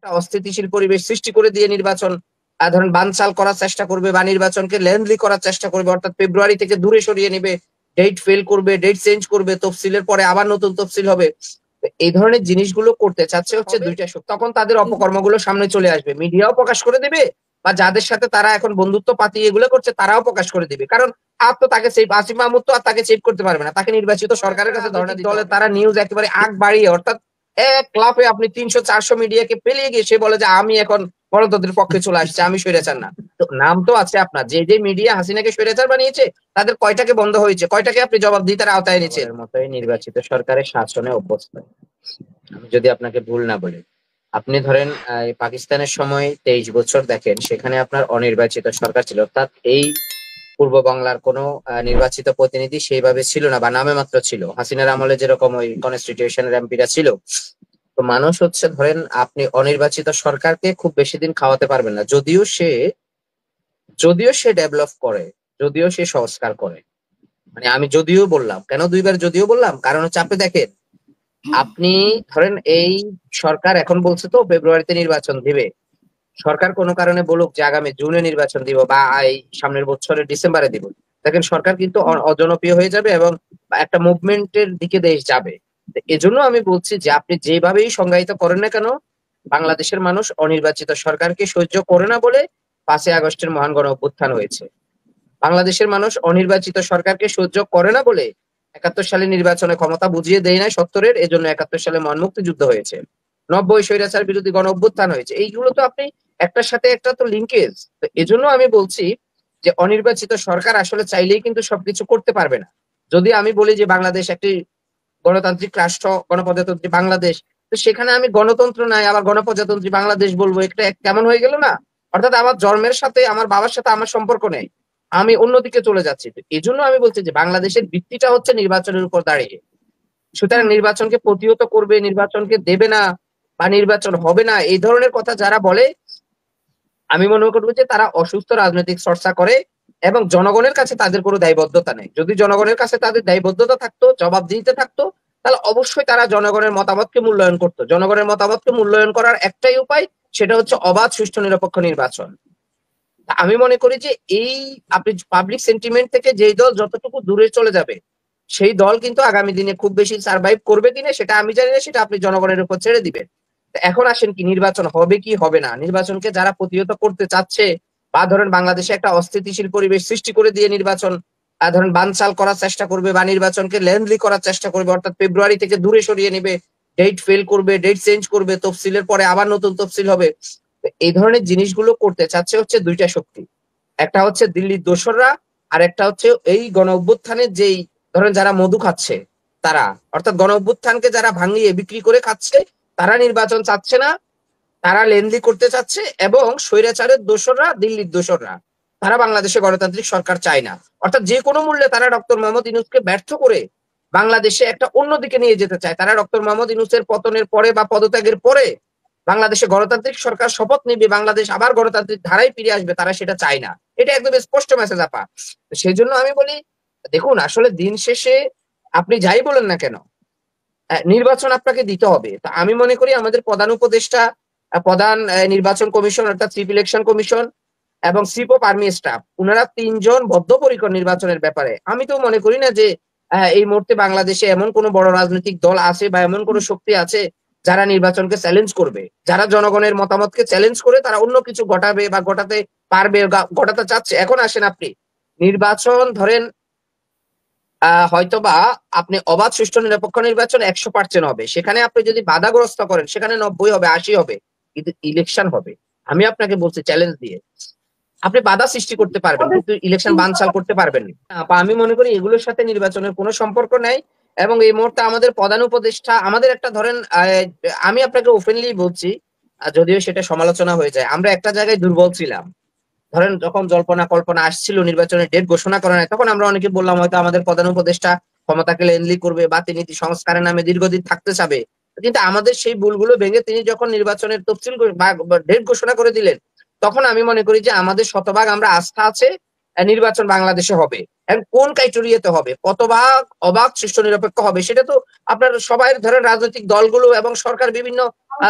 একটা অস্থিতিশীল পরিবেশ সৃষ্টি করে দিয়ে নির্বাচন ধরেন বানচাল করার চেষ্টা করবে বা নির্বাচনকে লেন্থলি করার চেষ্টা করবে, অর্থাৎ ফেব্রুয়ারি থেকে দূরে সরিয়ে নেবে, ডেট ফেল করবে, ডেট চেঞ্জ করবে, তফসিলের পরে আবার নতুন তফসিল হবে। এই ধরনের জিনিসগুলো করতে চাচ্ছে হচ্ছে দুইটা শক্তি। তখন তাদের অপকর্মগুলো সামনে চলে আসবে, মিডিয়াও প্রকাশ করে দেবে, বা যাদের সাথে তারা এখন বন্ধুত্ব পাতি এগুলো করছে তারাও প্রকাশ করে দিবে। কারণ আর তো তাকে সেভ, আসিফ মাহমুদ তো আর তাকে সেভ করতে পারবে না, তাকে নির্বাচিত সরকারের কাছে ধর্ণা দিতে দলে তারা নিউজ একেবারে আগ বাড়িয়ে, অর্থাৎ এক ক্লাবে আপনি 300-400 মিডিয়াকে পেলিয়ে গিয়ে সে বলে যে আমি এখন গণতন্ত্রের পক্ষে চলে আসছে, আমি স্বৈরাচার না। তো নাম তো আছে আপনার, যে যে মিডিয়া হাসিনাকে স্বৈরাচার বানিয়েছে তাদের কয়টাকে বন্ধ হয়েছে, কয়টাকে আপনি জবাবদিহিতার আওতায় এনেছেন? মতোই নির্বাচিত সরকারের শাসনে অভ্যস্ত। আমি যদি আপনাকে ভুল না বলি, আপনি ধরেন পাকিস্তানের সময় 23 বছর দেখেন, সেখানে আপনার অনির্বাচিত সরকার ছিল, অর্থাৎ এই পূর্ব বাংলার কোনো নির্বাচিত প্রতিনিধি সেইভাবে ছিল না, বা নামে মাত্র ছিল। হাসিনার আমলে যেরকম ওই কনস্টিটিউশনের এমপিরা ছিল, তো মানুষ হচ্ছে ধরেন আপনি অনির্বাচিত সরকারকে খুব বেশি দিন খাওয়াতে পারবেন না, যদিও সে ডেভেলপ করে, যদিও সে সংস্কার করে। মানে আমি যদিও বললাম, কেন দুইবার যদিও বললাম, কারণ হচ্ছে আপনি দেখেন, আপনি ধরেন এই সরকার এখন বলছে তো ফেব্রুয়ারিতে নির্বাচন দিবে, সরকার কোনো কারণে বলুক যে আগামী জুনে নির্বাচন দিব বা এই সামনের বছরের ডিসেম্বরে দিব, দেখেন সরকার কিন্তু অজনপ্রিয় হয়ে যাবে এবং একটা মুভমেন্টের দিকে দেশ যাবে। তো এজন্য আমি বলছি যে আপনি যেভাবেই সংজ্ঞায়িত করেন না কেন, বাংলাদেশের মানুষ অনির্বাচিত সরকারকে সহ্য করে না বলে 5ই আগস্টের মহান গণ অভ্যুত্থান হয়েছে। বাংলাদেশের মানুষ অনির্বাচিত সরকারকে সহ্য করে না বলে 71 সালে নির্বাচনে ক্ষমতা বুঝিয়ে দেয় নাই 70-এর, এজন্য 71 সালে মহান মুক্তিযুদ্ধ হয়েছে, 90 স্বৈরাচার বিরোধী গণ অভ্যুত্থান হয়েছে। এইগুলো তো আপনি একটার সাথে একটা তো লিঙ্কেজ। তো এজন্য আমি বলছি যে অনির্বাচিত সরকার আসলে চাইলেই কিন্তু সবকিছু করতে পারবে না। যদি আমি বলি যে বাংলাদেশ একটি গণতান্ত্রিক রাষ্ট্র, গণপ্রজাতন্ত্রী বাংলাদেশ, তো সেখানে আমি গণতন্ত্র নাই আবার গণপ্রজাতন্ত্রী বাংলাদেশ বলবো, একটা কেমন হয়ে গেল না? অর্থাৎ আমার জন্মের সাথে আমার বাবার সাথে আমার সম্পর্ক নেই, আমি অন্যদিকে চলে যাচ্ছি। তো এই জন্য আমি বলছি যে বাংলাদেশের ভিত্তিটা হচ্ছে নির্বাচনের উপর দাঁড়িয়ে। সুতরাং নির্বাচনকে প্রতিহত করবে, নির্বাচনকে দেবে না, বা নির্বাচন হবে না, এই ধরনের কথা যারা বলে, আমি মনে করবো যে তারা অসুস্থ রাজনৈতিক চর্চা করে এবং জনগণের কাছে তাদের কোনো দায়বদ্ধতা নেই। যদি জনগণের কাছে তাদের দায়বদ্ধতা থাকতো, জবাবদিহিতে থাকতো, তাহলে অবশ্যই তারা জনগণের মতামতকে মূল্যায়ন করতো। জনগণের মতামতকে মূল্যায়ন করার একটাই উপায়, সেটা হচ্ছে অবাধ, সুষ্ঠু, নিরপেক্ষ নির্বাচন। আমি মনে করি যে এই আপনি পাবলিক সেন্টিমেন্ট থেকে যেই দল যতটুকু দূরে চলে যাবে, সেই দল কিন্তু আগামী দিনে খুব বেশি সার্ভাইভ করবে কিনা সেটা আমি জানি না, সেটা আপনি জনগণের উপর ছেড়ে দিবেন। এখন আসেন কি নির্বাচন হবে কি হবে না, নির্বাচনকে যারা প্রতিহত করতে চাচ্ছে বা ধরেন বাংলাদেশে একটা অস্থিতিশীল পরিবেশ সৃষ্টি করে দিয়ে নির্বাচন ধরেন বানচাল করার চেষ্টা করবে বা নির্বাচনকে লেন্থলি করার চেষ্টা করবে, অর্থাৎ ফেব্রুয়ারি থেকে দূরে সরিয়ে নেবে, ডেট ফেল করবে, ডেট চেঞ্জ করবে, তফসিলের পরে আবার নতুন তফসিল হবে। এই ধরনের জিনিসগুলো করতে চাচ্ছে হচ্ছে দুইটা শক্তি, একটা হচ্ছে দিল্লির দোসররা, আর একটা হচ্ছে এই গণ অভ্যুত্থানের যেই ধরেন যারা মধু খাচ্ছে তারা, অর্থাৎ গণ অভ্যুত্থানকে যারা ভাঙিয়ে বিক্রি করে খাচ্ছে, তারা নির্বাচন চাচ্ছে না, তারা লেনলি করতে চাচ্ছে, এবং স্বৈরাচারের দোসররা, দিল্লির দোসররা, তারা বাংলাদেশে গণতান্ত্রিক সরকার চায় না। অর্থাৎ যে কোনো মূল্যে তারা ডক্টর মোহাম্মদ ইউনূসকে ব্যর্থ করে বাংলাদেশে একটা অন্যদিকে নিয়ে যেতে চায়। তারা ডক্টর মোহাম্মদ ইউনূসের পতনের পরে বা পদত্যাগের পরে বাংলাদেশে গণতান্ত্রিক সরকার শপথ নিবে, বাংলাদেশ আবার গণতান্ত্রিক ধারায় ফিরে আসবে, তারা সেটা চায় না। এটা একদম স্পষ্ট মেসেজ আপা। সেই জন্য আমি বলি, দেখুন আসলে দিন শেষে আপনি যাই বলেন না কেন, নির্বাচন আপনাকে দিতে হবে। তো আমি মনে করি আমাদের প্রধান উপদেষ্টা, প্রধান নির্বাচন কমিশন অর্থাৎ চিফ ইলেকশন কমিশন এবং চিফ অফ আর্মি স্টাফ, ওনারা তিনজন বদ্ধপরিকর নির্বাচনের ব্যাপারে। আমি তো মনে করি না যে এই মুহূর্তে বাংলাদেশে এমন কোনো বড় রাজনৈতিক দল আছে বা এমন কোনো শক্তি আছে যারা নির্বাচনকে চ্যালেঞ্জ করবে, যারা জনগণের মতামতকে চ্যালেঞ্জ করে তারা অন্য কিছু ঘটাবে বা ঘটাতে পারবে, ঘটাতে চাচ্ছে। এখন আসেন আপনি নির্বাচন ধরেন হয়তোবা আপনি অবাধ, সুষ্ঠু, নিরপেক্ষ নির্বাচন 100% হবে, সেখানে আপনি যদি বাধাগ্রস্ত করেন সেখানে 90 হবে, 80 হবে, কিন্তু ইলেকশন হবে। আমি আপনাকে বলছি চ্যালেঞ্জ দিয়ে, আপনি বাধা সৃষ্টি করতে পারবেন কিন্তু ইলেকশন বানচাল করতে পারবেন না। আমি মনে করি এগুলোর সাথে নির্বাচনের কোনো সম্পর্ক নাই। এবং এই মুহূর্তে আমাদের প্রধান উপদেষ্টা, আমাদের একটা ধরেন আমি আপনাকে ওপেনলি বলছি, যদিও সেটা সমালোচনা হয়ে যায়, আমরা একটা জায়গায় দুর্বল ছিলাম। ধরেন যখন জল্পনা কল্পনা আসছিল নির্বাচনের ডেট ঘোষণা করা নাই, তখন আমরা অনেকে বললাম হয়তো আমাদের প্রধান উপদেষ্টা ক্ষমতাকে লেনলি করবে বা তিনি সংস্কারের নামে দীর্ঘদিন থাকতে চাবে। কিন্তু আমাদের সেই ভুলগুলো ভেঙে তিনি যখন নির্বাচনের তফসিল বা ডেট ঘোষণা করে দিলেন, তখন আমি মনে করি যে আমাদের শতভাগ আমরা আস্থা আছে নির্বাচন বাংলাদেশে হবে এবং কোন ক্রাইটেরিয়াতে হবে, কতভাগ অবাধ সুষ্ঠু নিরপেক্ষ হবে, সেটা তো আপনার সবাই ধরেন রাজনৈতিক দলগুলো এবং সরকার বিভিন্ন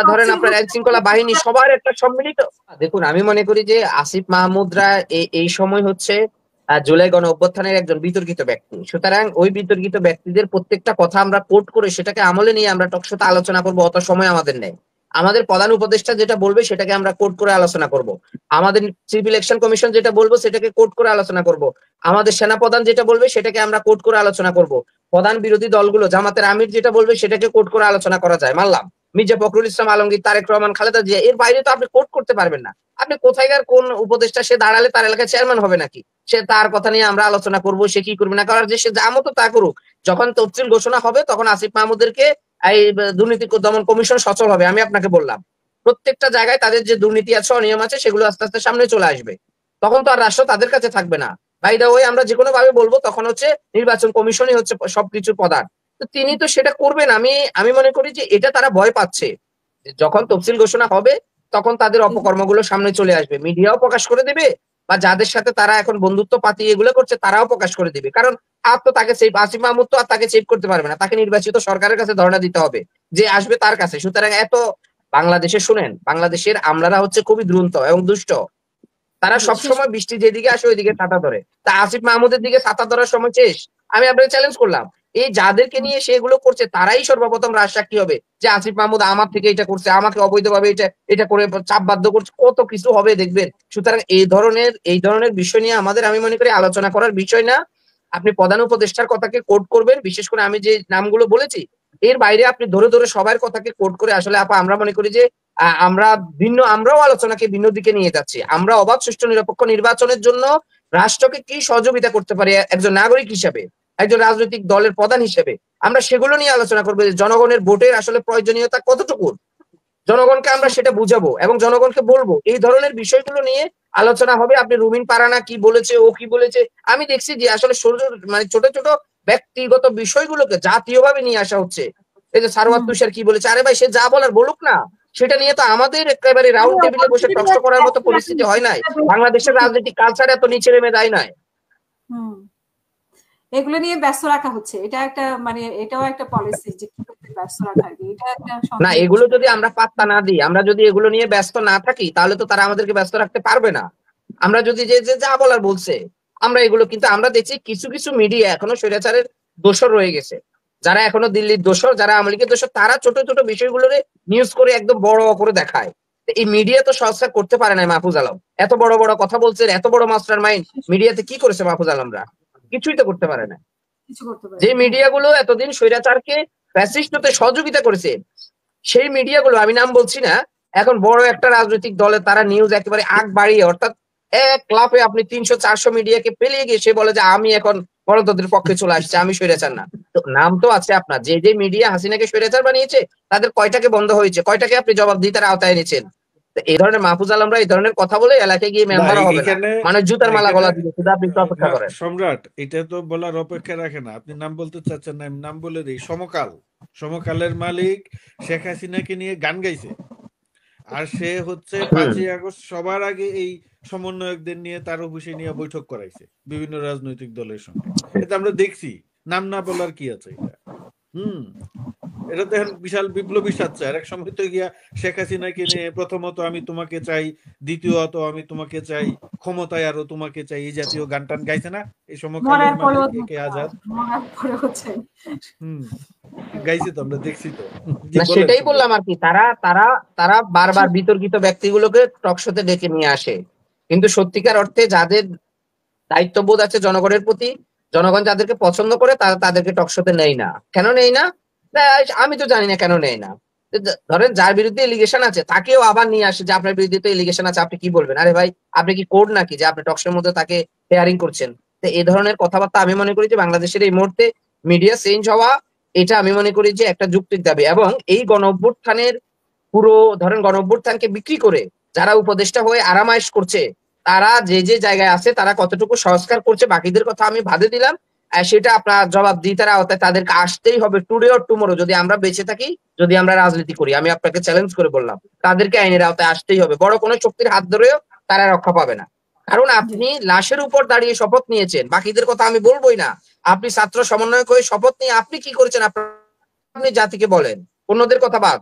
ধরেন আপনার আইন শৃঙ্খলা বাহিনী সবার একটা সম্মিলিত। দেখুন আমি মনে করি যে আসিফ মাহমুদরা এই সময় হচ্ছে জুলাই গণ অভ্যুত্থানের একজন বিতর্কিত ব্যক্তি, সুতরাং ওই বিতর্কিত ব্যক্তিদের প্রত্যেকটা কথা আমরা কোট করে সেটাকে আমলে নিয়ে আমরা টকশোতে আলোচনা করবো, অত সময় আমাদের নেই। আমাদের প্রধান উপদেষ্টা যেটা বলবে সেটাকে আমরা কোট করে আলোচনা করব, আমাদের চিফ ইলেকশন কমিশন যেটা বলবো সেটাকে কোট করে আলোচনা করব, আমাদের সেনাপ্রধান যেটা বলবে সেটাকে আমরা কোট করে আলোচনা করব, প্রধান বিরোধী দলগুলো জামাতের আমির যেটা বলবে সেটাকে কোট করে আলোচনা করা যায়, মানলাম। মির্জা ফখরুল ইসলাম আলমগীর, তারেক রহমান, খালেদা জিয়া, এর বাইরে তো আপনি কোট করতে পারবেন না। আপনি কোথায়কার কোন উপদেষ্টা সে দাঁড়ালে তার এলাকায় চেয়ারম্যান হবে নাকি? সে তার কথা নিয়ে আমরা আলোচনা করব, সে কি করবে না করার, যে সে যা মতো তা করুক। যখন তফসিল ঘোষণা হবে তখন আসিফ মাহমুদেরকে এই দুর্নীতি দমন কমিশন সচল হবে। আমি আপনাকে বললাম প্রত্যেকটা জায়গায় তাদের যে দুর্নীতি আছে, অনিয়ম আছে, সেগুলো আস্তে আস্তে সামনে চলে আসবে। তখন তো আর রাষ্ট্র তাদের কাছে থাকবে না। বাই দা ওয়ে আমরা যে কোনো ভাবে বলবো তখন হচ্ছে নির্বাচন কমিশনই হচ্ছে সবকিছুর প্রধান। তো তিনি তো সেটা করবেন। আমি মনে করি যে এটা তারা ভয় পাচ্ছে, যখন তফসিল ঘোষণা হবে তখন তাদের অপকর্মগুলো সামনে চলে আসবে, মিডিয়াও প্রকাশ করে দেবে, বা যাদের সাথে তারা এখন বন্ধুত্ব পাতি এগুলো করছে তারাও প্রকাশ করে দিবে। কারণ আর তো তাকে সেভ, আসিফ মাহমুদ তো আর তাকে সেভ করতে পারবে না, তাকে নির্বাচিত সরকারের কাছে ধর্ণা দিতে হবে, যে আসবে তার কাছে। সুতরাং এত বাংলাদেশে শুনেন, বাংলাদেশের আমলারা হচ্ছে খুবই দ্রুত এবং দুষ্ট, তারা সবসময় বৃষ্টি যেদিকে আসে ওইদিকে ছাতা ধরে। তা আসিফ মাহমুদের দিকে ছাতা ধরার সময় শেষ। আমি আপনাকে চ্যালেঞ্জ করলাম, এই যাদেরকে নিয়ে সেগুলো করছে তারাই সর্বপ্রথম রাজসাক্ষী হবে যে আসিফ মাহমুদ আমার থেকে এটা করছে, আমাকে অবৈধভাবে এটা এটা করে চাপ বাধ্য করছে, কত কিছু হবে দেখবেন। সুতরাং এই ধরনের বিষয় নিয়ে আমাদের আমি মনে করি আলোচনা করার বিষয় না। আপনি প্রধান উপদেষ্টার কথাকে কোট করবেন, বিশেষ করে আমি যে নামগুলো বলেছি এর বাইরে আপনি ধরে ধরে সবার কথাকে কোট করে, আসলে আপা আমরা মনে করি যে আমরাও আলোচনাকে ভিন্ন দিকে নিয়ে যাচ্ছি। আমরা অবাধ সুষ্ঠু নিরপেক্ষ নির্বাচনের জন্য রাষ্ট্রকে কি সহযোগিতা করতে পারি একজন নাগরিক হিসেবে, একজন রাজনৈতিক দলের প্রধান হিসেবে, আমরা সেগুলো নিয়ে আলোচনা করবো। যে জনগণের ভোটের আসলে প্রয়োজনীয়তা কতটুকু, জনগণকে আমরা সেটা বুঝাবো এবং জনগণকে বলবো, এই ধরনের বিষয়গুলো নিয়ে আলোচনা হবে। আপনি রুমিন পারানা কি বলেছে, ও কি বলেছে, আমি দেখছি যে আসলে মানে ছোট ছোট ব্যক্তিগত বিষয়গুলোকে জাতীয়ভাবে নিয়ে আসা হচ্ছে। এই যে সারওয়াত তুষার কি বলেছে, আরে ভাই সে যা বলার বলুক না, সেটা নিয়ে তো আমাদের একেবারে রাউন্ড টেবিলে বসে টকশো করার মতো পরিস্থিতি হয় নাই। বাংলাদেশের রাজনৈতিক কালচার এত নিচে নেমে যায় নাই। এগুলো নিয়ে ব্যস্ত রাখা হচ্ছে, এটা একটা মানে এটাও একটা পলিসি যে কিভাবে ব্যস্ত রাখা, এটা একটা না, এগুলো যদি আমরা পাত্তা না দিই, আমরা যদি এগুলো নিয়ে ব্যস্ত না থাকি তাহলে তো তারা আমাদেরকে ব্যস্ত রাখতে পারবে না। আমরা যদি যে যে যা বলার বলছে আমরা এগুলো, কিন্তু আমরা দেখছি কিছু কিছু মিডিয়া এখনো স্বৈরাচারের দোষর রয়ে গেছে, যারা এখনো দিল্লির দোষর, যারা আওয়ামী লীগের দোষর, তারা ছোট ছোট বিষয়গুলোরে নিউজ করে একদম বড় করে দেখায়। এই মিডিয়া তো সংস্কার করতে পারে না। মাহফুজ আলম এত বড় বড় কথা বলছে, এত বড় মাস্টার মাইন্ড, মিডিয়াতে কি করেছে মাহফুজ আলমরা? কিছুই তো করতে পারে না। যে মিডিয়াগুলো এতদিন স্বৈরাচারকে ফ্যাসিস্ট হতে সহযোগিতা করেছে, সেই মিডিয়াগুলো, আমি নাম বলছি না, এখন বড় একটা রাজনৈতিক দলে তারা নিউজ একেবারে আগ বাড়িয়ে, অর্থাৎ এক ক্লাবে আপনি 300-400 মিডিয়াকে পেলিয়ে গিয়ে সে বলে যে আমি এখন গণতন্ত্রের পক্ষে চলে আসছে, আমি স্বৈরাচার না। তো নাম তো আছে আপনার, যে যে মিডিয়া হাসিনাকে স্বৈরাচার বানিয়েছে তাদের কয়টাকে বন্ধ হয়েছে, কয়টাকে আপনি জবাবদিহিতার আওতায় এনেছেন? এই ধরনের মাহফুজ আলমরা এই ধরনের কথা বলে এলাকায় গিয়ে মেম্বারও হবে না, মানে জুতার মালা গলা দিবে। শুধু আপনি একটু অপেক্ষা করেন। সম্রাট, এটা তো বলার অপেক্ষা রাখে না। আপনি নাম বলতে চাচ্ছেন না, আমি নাম বলে দিই। সমকালের মালিক শেখ হাসিনাকে নিয়ে গান গাইছে, আর সে হচ্ছে 5ই আগস্ট সবার আগে এই সমন্বয়কদের নিয়ে তার অফিসে নিয়ে বৈঠক করাইছে বিভিন্ন রাজনৈতিক দলের সঙ্গে। এটা আমরা দেখছি, নাম না বলার কি আছে এটা? এটা তো এখন বিশাল বিপ্লবী সাজছে। আর এক সময় তো গিয়া শেখ হাসিনাকে নিয়ে প্রথমত আমি তোমাকে চাই, দ্বিতীয়ত আমি তোমাকে চাই, ক্ষমতায় আরো তোমাকে চাই, এই জাতীয় গান টান গাইছে না এই সমকালের মালিক একে আজাদ? গাইছে তো, আমরা দেখছি তো। সেটাই বললাম আর কি, তারা তারা তারা বারবার বিতর্কিত ব্যক্তিগুলোকে টকশোতে ডেকে নিয়ে আসে, কিন্তু সত্যিকার অর্থে যাদের দায়িত্ববোধ আছে জনগণের প্রতি, জনগণ যাদেরকে পছন্দ করে তারা তাদেরকে টকশোতে নেয় না। কেন নেয় না আমি তো জানি না কেন নেয় না। ধরেন যার বিরুদ্ধে এলিগেশন আছে তাকেও আবার নিয়ে আসে যে আপনার বিরুদ্ধে তো এলিগেশন আছে, আপনি কি বলবেন? আরে ভাই আপনি কি কোড নাকি যে আপনি টকশোর মধ্যে তাকে হেয়ারিং করছেন? তো এই ধরনের কথাবার্তা আমি মনে করি যে বাংলাদেশের এই মুহূর্তে মিডিয়া চেঞ্জ হওয়া, এটা আমি মনে করি যে একটা যুক্তির দাবি। এবং এই গণ অভ্যুত্থানের পুরো ধরেন গণ অভ্যুত্থানকে বিক্রি করে যারা উপদেষ্টা হয়ে আরামায়েশ করছে, তারা যে যে জায়গায় আছে তারা কতটুকু সংস্কার করছে বাকিদের কথা আমি বাদে দিলাম, সেটা আপনার জবাবদিহিতার আওতায় তাদেরকে আসতেই হবে টুডে অর টুমোরো। যদি আমরা বেঁচে থাকি, যদি আমরা রাজনীতি করি, আমি আপনাকে চ্যালেঞ্জ করে বললাম তাদেরকে আইনের আওতায় আসতেই হবে। বড় কোনো শক্তির হাত ধরেও তারা রক্ষা পাবে না। কারণ আপনি লাশের উপর দাঁড়িয়ে শপথ নিয়েছেন, বাকিদের কথা আমি বলবোই না। আপনি ছাত্র সমন্বয়ক হয়ে শপথ নিয়ে আপনি কি করেছেন আপনি জাতিকে বলেন, অন্যদের কথা বাদ।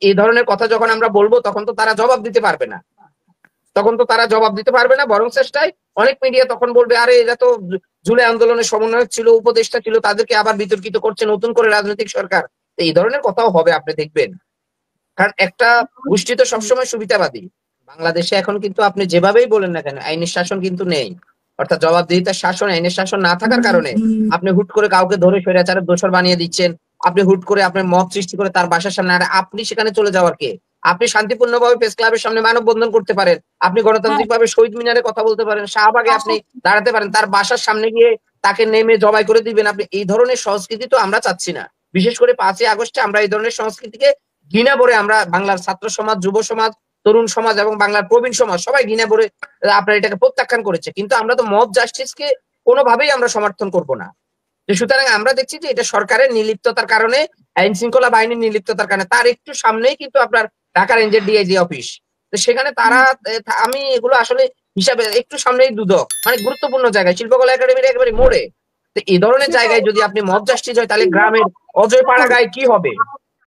এই ধরনের কথা যখন আমরা বলবো তখন তো তারা জবাব দিতে পারবে না, বরং চেষ্টায় অনেক মিডিয়া তখন বলবে আরে এরা তো জুলাই আন্দোলনের সমন্বয়ক ছিল, উপদেষ্টা ছিল, তাদেরকে আবার বিতর্কিত করছে নতুন করে রাজনৈতিক সরকার। এই ধরনের কথাও হবে, আপনি দেখবেন। কারণ একটা গোষ্ঠী তো সবসময় সুবিধাবাদী। বাংলাদেশে এখন কিন্তু আপনি যেভাবেই বলেন না কেন আইনের শাসন কিন্তু নেই, অর্থাৎ জবাবদিহিতার শাসন, আইনের শাসন না থাকার কারণে আপনি হুট করে কাউকে ধরে স্বৈরাচারের দোষর বানিয়ে দিচ্ছেন, আপনি হুট করে আপনার মত সৃষ্টি করে তার বাসার সামনে, আর আপনি সেখানে চলে যাওয়ার কে? আপনি শান্তিপূর্ণভাবে প্রেস ক্লাবের সামনে মানববন্ধন করতে পারেন, আপনি গণতান্ত্রিকভাবে শহীদ মিনারে কথা বলতে পারেন, শাহবাগে আপনি দাঁড়াতে পারেন, তার বাসার সামনে গিয়ে তাকে নেমে জবাই করে দিবেন আপনি। এই ধরনের সংস্কৃতি তো আমরা চাচ্ছি না। বিশেষ করে 5ই আগস্টে আমরা এই ধরনের সংস্কৃতিকে ঘৃণা ভরে, আমরা বাংলার ছাত্র সমাজ, যুব সমাজ, তরুণ সমাজ এবং বাংলার প্রবীণ সমাজ সবাই ঘৃণা ভরে আপনার এটাকে প্রত্যাখ্যান করেছে। কিন্তু আমরা তো মব জাস্টিসকে কোনোভাবেই আমরা সমর্থন করব না। সুতরাং আমরা দেখছি যে এটা সরকারের নির্লিপ্ততার কারণে, আইন শৃঙ্খলা বাহিনীর নির্লিপ্ততার কারণে। তার একটু সামনেই কিন্তু আপনার ঢাকা রেঞ্জের ডিআইজি অফিস, তো সেখানে তারা আমি এগুলো আসলে হিসাবে একটু সামনেই দুদক, মানে গুরুত্বপূর্ণ জায়গায়, শিল্পকলা একাডেমির একেবারে মোড়ে। তো এই ধরনের জায়গায় যদি আপনি মব জাস্টিস হয় তাহলে গ্রামের অজয় পাড়া গায়ে কি হবে?